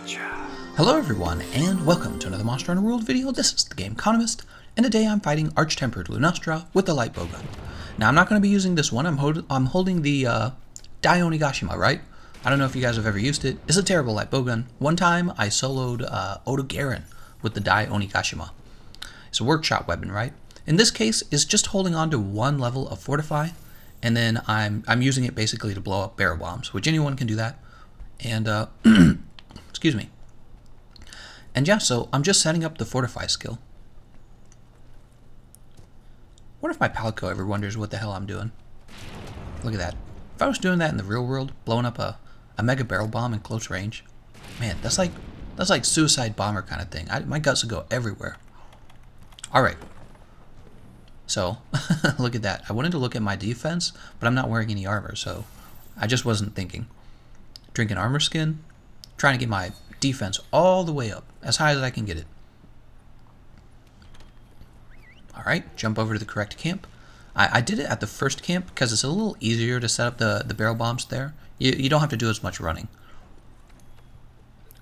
Hello everyone, and welcome to another Monster Hunter World video. This is Thegameconomist, and today I'm fighting Arch-Tempered Lunastra with the light bowgun. Now I'm not going to be using this one, I'm holding the Dai Onigashima, right? I don't know if you guys have ever used it. It's a terrible light bowgun. One time I soloed Oda Garen with the Dai Onigashima. It's a workshop weapon, right? In this case, it's just holding on to one level of Fortify, and then I'm using it basically to blow up barrel bombs, which anyone can do that. And, excuse me. And yeah, so I'm just setting up the Fortify skill. What if my Palico ever wonders what the hell I'm doing? Look at that. If I was doing that in the real world, blowing up a mega barrel bomb in close range, man, that's like suicide bomber kind of thing. My guts would go everywhere. Alright. So, look at that. I wanted to look at my defense, but I'm not wearing any armor, so I just wasn't thinking. Drinking armor skin, trying to get my defense all the way up, as high as I can get it. Alright, jump over to the correct camp. I did it at the first camp because it's a little easier to set up the barrel bombs there. You don't have to do as much running.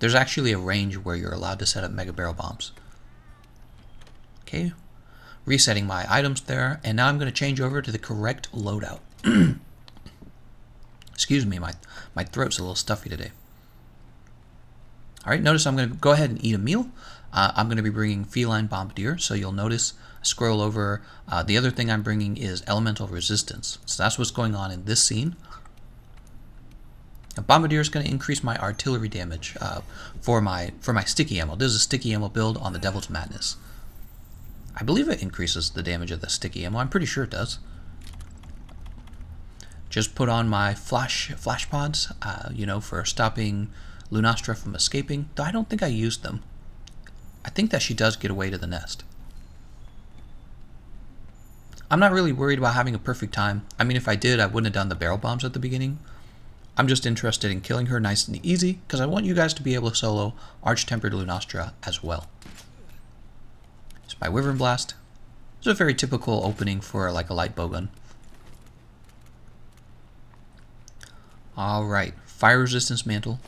There's actually a range where you're allowed to set up mega barrel bombs. Okay, resetting my items there, and now I'm going to change over to the correct loadout. Excuse me, my throat's a little stuffy today. Alright, notice I'm going to go ahead and eat a meal. I'm going to be bringing Feline Bombardier, so you'll notice, scroll over, the other thing I'm bringing is Elemental Resistance. So that's what's going on in this scene. A Bombardier is going to increase my artillery damage for my sticky ammo. This is a sticky ammo build on the Devil's Madness. I believe it increases the damage of the sticky ammo. I'm pretty sure it does. Just put on my flash pods, you know, for stopping Lunastra from escaping, though I don't think I used them. I think that she does get away to the nest. I'm not really worried about having a perfect time. I mean, if I did, I wouldn't have done the barrel bombs at the beginning. I'm just interested in killing her nice and easy, because I want you guys to be able to solo Arch-Tempered Lunastra as well. It's my Wyvern Blast. It's a very typical opening for like a light bowgun. Alright, Fire Resistance Mantle.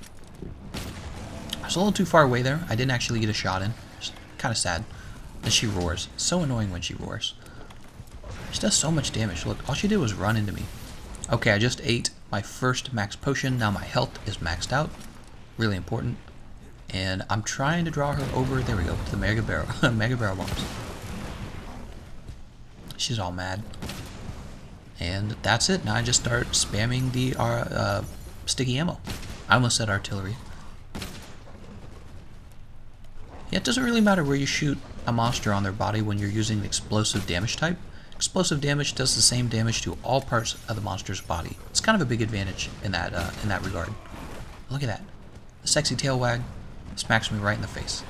I was a little too far away there. I didn't actually get a shot in. Just kind of sad. And she roars. So annoying when she roars. She does so much damage. Look, all she did was run into me. Okay, I just ate my first max potion. Now my health is maxed out. Really important. And I'm trying to draw her over. There we go. To the mega barrel bombs. She's all mad. And that's it. Now I just start spamming the sticky ammo. I almost said artillery. Yeah, it doesn't really matter where you shoot a monster on their body when you're using the explosive damage type. Explosive damage does the same damage to all parts of the monster's body. It's kind of a big advantage in that regard. Look at that. The sexy tail wag smacks me right in the face.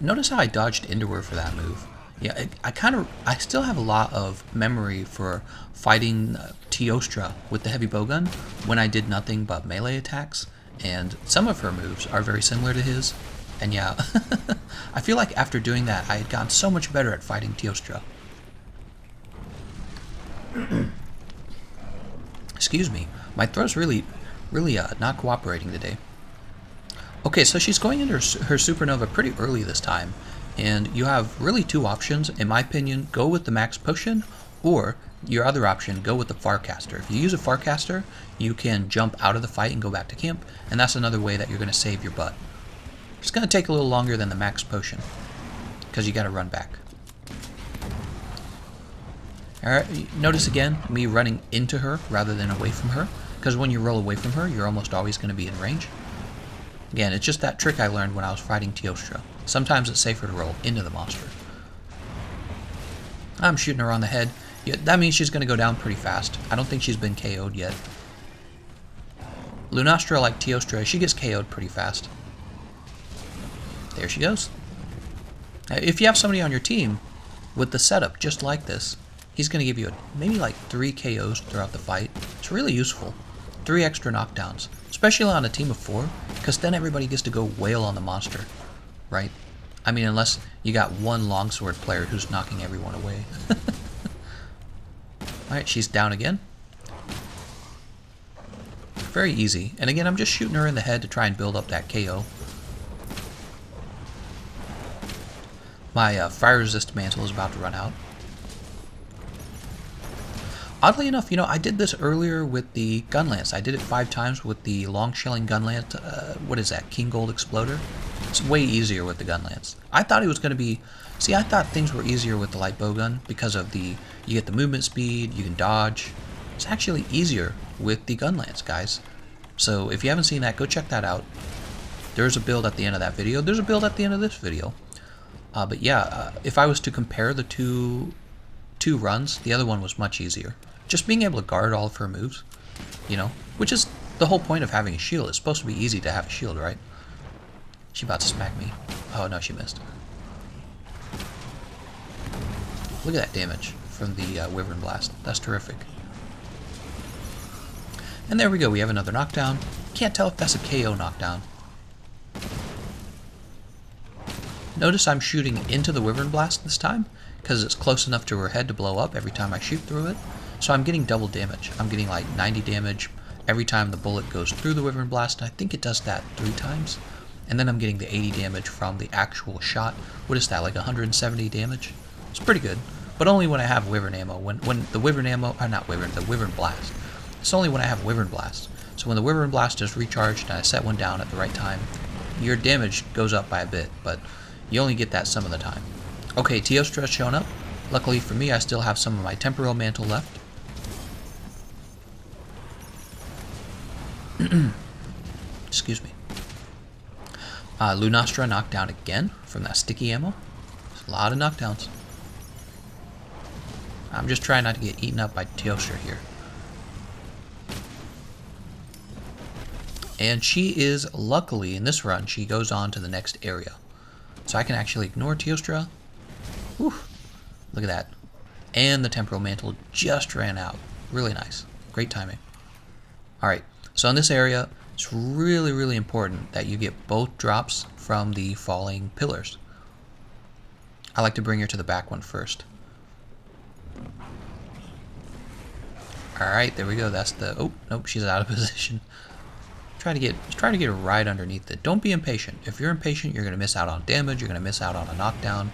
Notice how I dodged into her for that move. Yeah, I still have a lot of memory for fighting Teostra with the heavy bowgun when I did nothing but melee attacks, and some of her moves are very similar to his, and yeah, I feel like after doing that I had gotten so much better at fighting Teostra. Excuse me, my throat's really not cooperating today. Okay, so she's going into her supernova pretty early this time, and you have really two options. In my opinion, go with the max potion, or your other option, go with the Farcaster. If you use a Farcaster, you can jump out of the fight and go back to camp, and that's another way that you're going to save your butt. It's going to take a little longer than the max potion, because you got to run back. Alright, notice again, me running into her rather than away from her, because when you roll away from her, you're almost always going to be in range. Again, it's just that trick I learned when I was fighting Teostra. Sometimes it's safer to roll into the monster. I'm shooting her on the head. Yeah, that means she's going to go down pretty fast. I don't think she's been KO'd yet. Lunastra, like Teostra, she gets KO'd pretty fast. There she goes. If you have somebody on your team with the setup just like this, he's going to give you maybe like 3 KOs throughout the fight. It's really useful. 3 extra knockdowns. Especially on a team of 4, because then everybody gets to go wail on the monster, right? I mean, unless you got one longsword player who's knocking everyone away. Alright, she's down again. Very easy. And again, I'm just shooting her in the head to try and build up that KO. My fire resist mantle is about to run out. Oddly enough, you know, I did this earlier with the gun lance. I did it 5 times with the long shelling gun lance. What is that? King Gold Exploder? It's way easier with the gun lance. I thought it was going to be... See, I thought things were easier with the light bowgun because of the... You get the movement speed, you can dodge. It's actually easier with the gun lance, guys. So if you haven't seen that, go check that out. There's a build at the end of that video. There's a build at the end of this video. But yeah, if I was to compare the two runs, the other one was much easier. Just being able to guard all of her moves, you know, which is the whole point of having a shield. It's supposed to be easy to have a shield, right? She about to smack me. Oh no, she missed. Look at that damage from the Wyvern Blast. That's terrific. And there we go, we have another knockdown. Can't tell if that's a KO knockdown. Notice I'm shooting into the Wyvern Blast this time, because it's close enough to her head to blow up every time I shoot through it. So I'm getting double damage. I'm getting like 90 damage every time the bullet goes through the Wyvern Blast, and I think it does that 3 times. And then I'm getting the 80 damage from the actual shot. What is that, like 170 damage? It's pretty good, but only when I have Wyvern ammo. When the Wyvern ammo, not Wyvern, the Wyvern Blast. It's only when I have Wyvern Blast. So when the Wyvern Blast is recharged and I set one down at the right time, your damage goes up by a bit, but you only get that some of the time. Okay, Teostra's shown up. Luckily for me, I still have some of my temporal mantle left. Excuse me. Lunastra knocked down again from that sticky ammo. There's a lot of knockdowns. I'm just trying not to get eaten up by Teostra here. And she is, luckily, in this run, she goes on to the next area. So I can actually ignore Teostra. Whew. Look at that. And the temporal mantle just ran out. Really nice. Great timing. Alright, so in this area, it's really, really important that you get both drops from the falling pillars. I like to bring her to the back one first. Alright, there we go. That's the... Oh, nope, she's out of position. Try to get her right underneath it. Don't be impatient. If you're impatient, you're going to miss out on damage. You're going to miss out on a knockdown.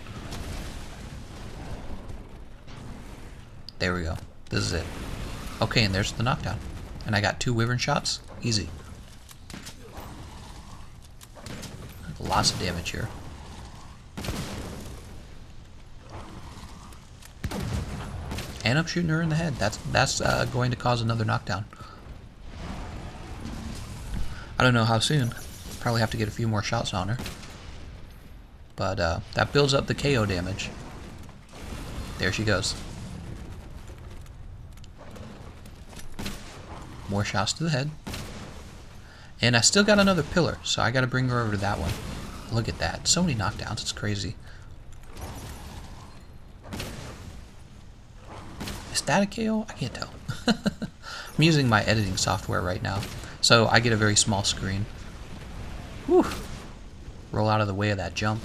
There we go. This is it. Okay, and there's the knockdown. And I got 2 Wyvern shots. Easy. Lots of damage here. And I'm shooting her in the head. That's going to cause another knockdown. I don't know how soon. Probably have to get a few more shots on her. But that builds up the KO damage. There she goes. More shots to the head. And I still got another pillar, so I got to bring her over to that one. Look at that. So many knockdowns. It's crazy. Is that a KO? I can't tell. I'm using my editing software right now, so I get a very small screen. Whew. Roll out of the way of that jump.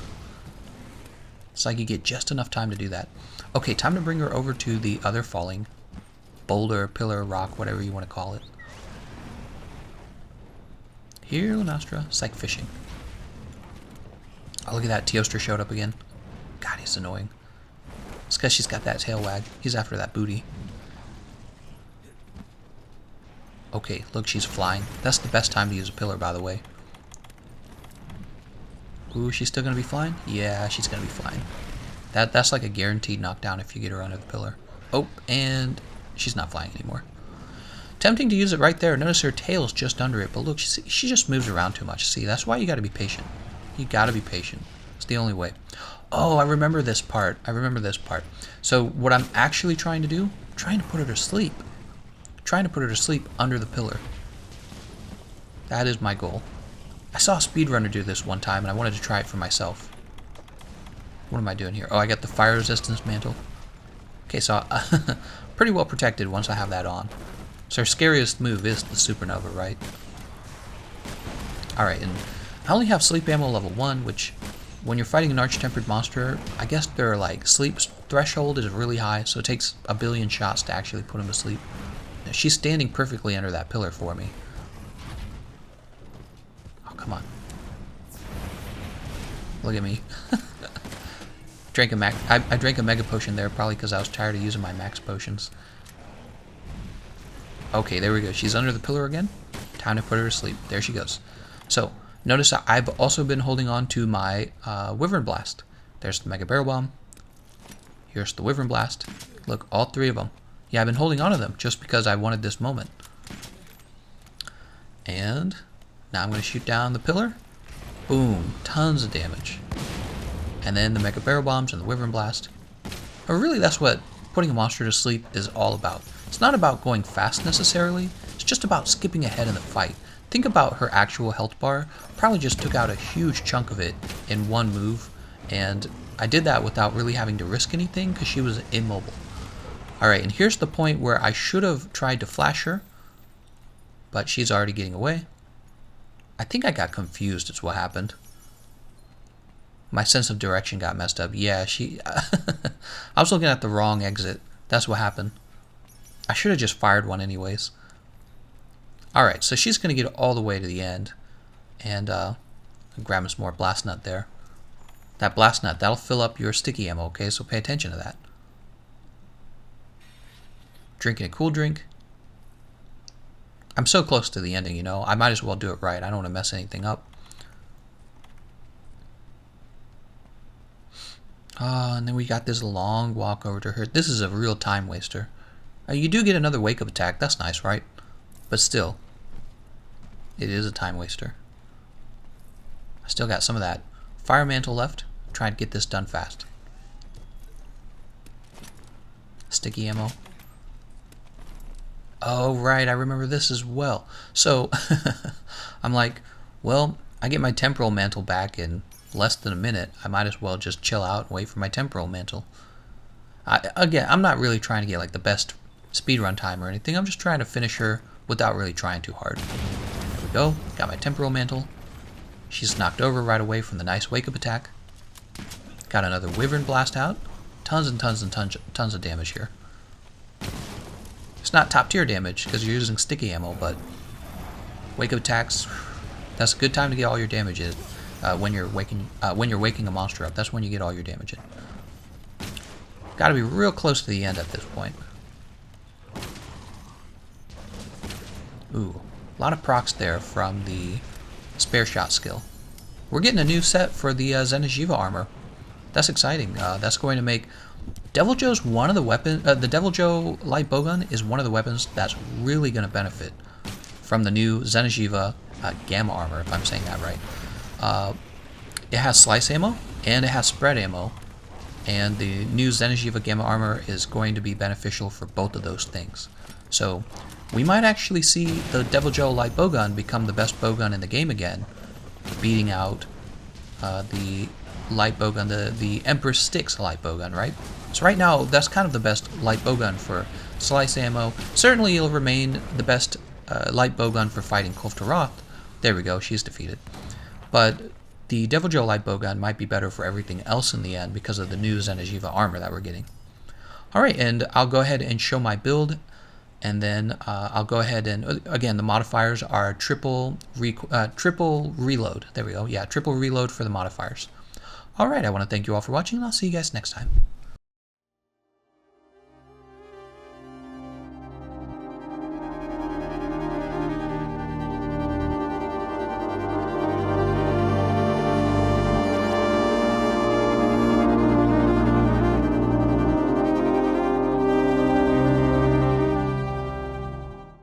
It's like you get just enough time to do that. Okay, time to bring her over to the other falling boulder, pillar, rock, whatever you want to call it. Here, Lunastra. It's like fishing. Oh, look at that. Teostra showed up again. God, he's annoying. It's because she's got that tail wag. He's after that booty. Okay, look, she's flying. That's the best time to use a pillar, by the way. Ooh, she's still going to be flying? Yeah, she's going to be flying. That's like a guaranteed knockdown if you get her under the pillar. Oh, and she's not flying anymore. Tempting to use it right there. Notice her tail's just under it, but look, she just moves around too much. See, that's why you got to be patient. You got to be patient. It's the only way. Oh, I remember this part. So what I'm actually trying to do, I'm trying to put her to sleep. Trying to put her to sleep under the pillar. That is my goal. I saw a speedrunner do this one time, and I wanted to try it for myself. What am I doing here? Oh, I got the fire resistance mantle. Okay, so pretty well protected once I have that on. So our scariest move is the supernova, right? Alright, and I only have sleep ammo level 1, which when you're fighting an arch-tempered monster, I guess there are like sleep threshold is really high, so it takes a billion shots to actually put him to sleep. She's standing perfectly under that pillar for me. Oh, come on. Look at me. I drank a mega potion there, probably because I was tired of using my max potions. Okay, there we go. She's under the pillar again. Time to put her to sleep. There she goes. So, notice I've also been holding on to my Wyvern Blast. There's the Mega Barrel Bomb. Here's the Wyvern Blast. Look, all three of them. Yeah, I've been holding on to them just because I wanted this moment. And now I'm going to shoot down the pillar. Boom. Tons of damage. And then the Mega Barrel Bombs and the Wyvern Blast. But really, that's what putting a monster to sleep is all about. It's not about going fast necessarily. It's just about skipping ahead in the fight. Think about her actual health bar. Probably just took out a huge chunk of it in one move. And I did that without really having to risk anything because she was immobile. Alright, and here's the point where I should have tried to flash her. But she's already getting away. I think I got confused is what happened. My sense of direction got messed up. Yeah, I was looking at the wrong exit. That's what happened. I should have just fired one anyways. Alright, so she's going to get all the way to the end. And grab us more blast nut there. That blast nut, that'll fill up your sticky ammo, okay? So pay attention to that. Drinking a cool drink. I'm so close to the ending, you know. I might as well do it right. I don't want to mess anything up. And then we got this long walk over to her. This is a real time waster. You do get another wake-up attack. That's nice, right? But still, it is a time waster. I still got some of that fire mantle left. Trying to get this done fast. Sticky ammo. Oh, right. I remember this as well. So, I'm like, well, I get my temporal mantle back in less than a minute. I might as well just chill out and wait for my temporal mantle. Again, I'm not really trying to get like the best speedrun time or anything. I'm just trying to finish her without really trying too hard. There we go. Got my temporal mantle. She's knocked over right away from the nice wake-up attack. Got another Wyvern Blast out. Tons and tons and tons of damage here. It's not top tier damage because you're using sticky ammo, but wake-up attacks, that's a good time to get all your damage in. When you're waking a monster up, that's when you get all your damage in. Got to be real close to the end at this point. Ooh, a lot of procs there from the spare shot skill. We're getting a new set for the Xeno'jiiva armor. That's exciting. That's going to make Devil Joe's one of the weapons. The Devil Joe light bowgun is one of the weapons that's really going to benefit from the new Xeno'jiiva gamma armor, if I'm saying that right. It has slice ammo and it has spread ammo, and the new Xeno'jiiva gamma armor is going to be beneficial for both of those things. So we might actually see the Devil Joe light bowgun become the best bowgun in the game again, beating out the light bowgun, the Empress Styx light bowgun, right? So right now, that's kind of the best light bowgun for slice ammo. Certainly it'll remain the best light bowgun for fighting Kulf Roth. There we go, she's defeated. But the Devil Joe light bowgun might be better for everything else in the end because of the new Xeno'jiiva armor that we're getting. Alright, and I'll go ahead and show my build, and then I'll go ahead and, again, the modifiers are triple reload. There we go, yeah, triple reload for the modifiers. Alright, I want to thank you all for watching, and I'll see you guys next time.